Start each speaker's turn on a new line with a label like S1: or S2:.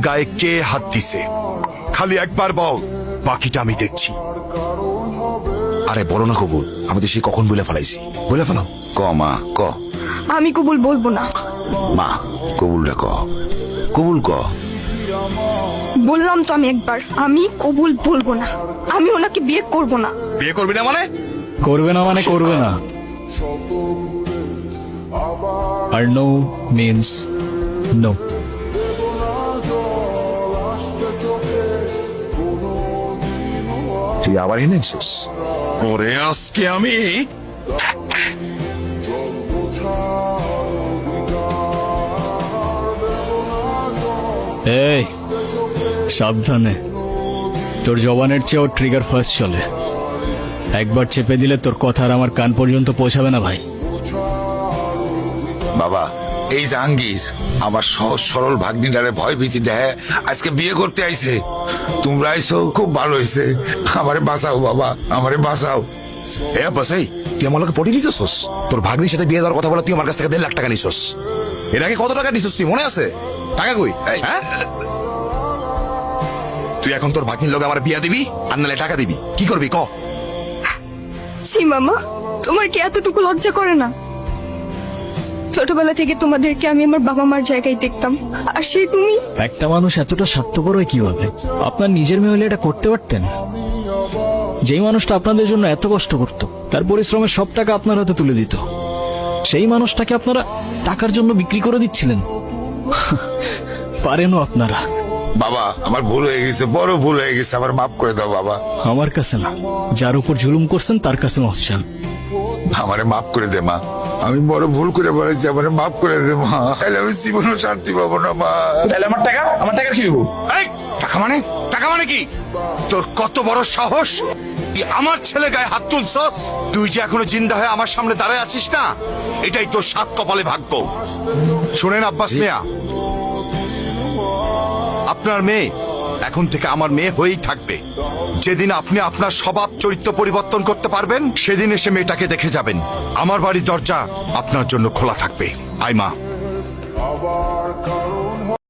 S1: গায়ে কে হাত দিছে খালি একবার বল, বাকিটা আমি দেখছি।
S2: আরে বলো না কবুল, আমি তো সে কখন বলে ফেলাইছি। বলে ফেলাও। ক মা ক।
S3: আমি কবুল বলবো না।
S2: মা কবুলটা ক, কবুল ক।
S3: বললাম তো আমি একবার, আমি কবুল বলবো না। আমি ওনাকে বিয়ে করব না।
S2: বিয়ে করবি না মানে?
S4: করবে না মানে করবে না। আর নো মিন্স নো।
S2: তুই আবার এনেছিস? ওরে আজকে আমি
S4: এই সাবধানে, তোর জবানের চেয়েও ট্রিগার ফার্স্ট চলে। একবার চেপে দিলে তোর কথা আর আমার কান পর্যন্ত পৌঁছাবে না ভাই।
S2: বাবা, এই জাহাঙ্গীর আমার সহজ সরল ভাগ্নিটারে ভয় ভীতি দেয়, আজকে বিয়ে করতে আইছে। তোমরা আইছো খুব ভালো হয়েছে। আমারে বাঁচাও বাবা, আমারে বাঁচাও। এ বাসাই, তুই আমার লোকে পটি নিতেছস? তোর ভাগ্নির সাথে বিয়ে দেওয়ার কথা বলে তুই আমার কাছ থেকে 1.5 লাখ টাকা নিছস। এর আগে কত টাকা নিছস তুই মনে আছে? টাকা কই? হ্যাঁ, তুই এখন তোর ভাগ্নির লোক আমার বিয়া দিবি আর নালে টাকা দিবি, কি করবি ক?
S3: ছি মামা, তোমার কি এতটুকু লজ্জা করে না? ছোটবেলা থেকে তোমাদেরকে আমি আমার বাবা মার জায়গায় দেখতাম, আর সেই তুমি।
S4: একটা মানুষ এতটা স্বার্থপর হয় কিভাবে? আপনার নিজের মেয়ে হলে এটা করতে পারতেন? যেই মানুষটা আপনাদের জন্য এত কষ্ট করত, তার পরিশ্রমের সব টাকা আপনার হাতে তুলে দিত, সেই মানুষটাকে আপনারা টাকার জন্য বিক্রি করে দিচ্ছিলেন। পারেনও আপনারা।
S2: বাবা আমার ভুল হয়ে গেছে, বড় ভুল হয়ে গেছে, আমার মাফ করে দাও বাবা।
S4: আমার কাছে না, যার উপর জুলুম করছেন তার কাছে মাফ চান।
S2: আমারে মাফ করে দে মা, আমি বড় ভুল করে বলেছি, আমারে মাফ করে দে মা। তাহলে আমি জীবনে শান্তি পাবো না মা।
S5: তাহলে আমার টাকা কি হবো?
S1: এই টাকা মানে, টাকা মানে কি? তোর কত বড় সাহস তুই আমার ছেলে গায়ে হাত তুলছস? তুই যে এখনো জিন্দা হয়ে আমার সামনে দাঁড়ায় আছিস না, এটাই তোর সাত কপালে ভাগ্য। শোনেন আব্বাস মিয়া, আপনার মেয়ে এখন থেকে আমার মেয়ে হয়েই থাকবে। যেদিন আপনি আপনার স্বভাব চরিত্র পরিবর্তন করতে পারবেন, সেদিন এসে মেয়েটাকে দেখে যাবেন। আমার বাড়ির দরজা আপনার জন্য খোলা থাকবে। আয় মা।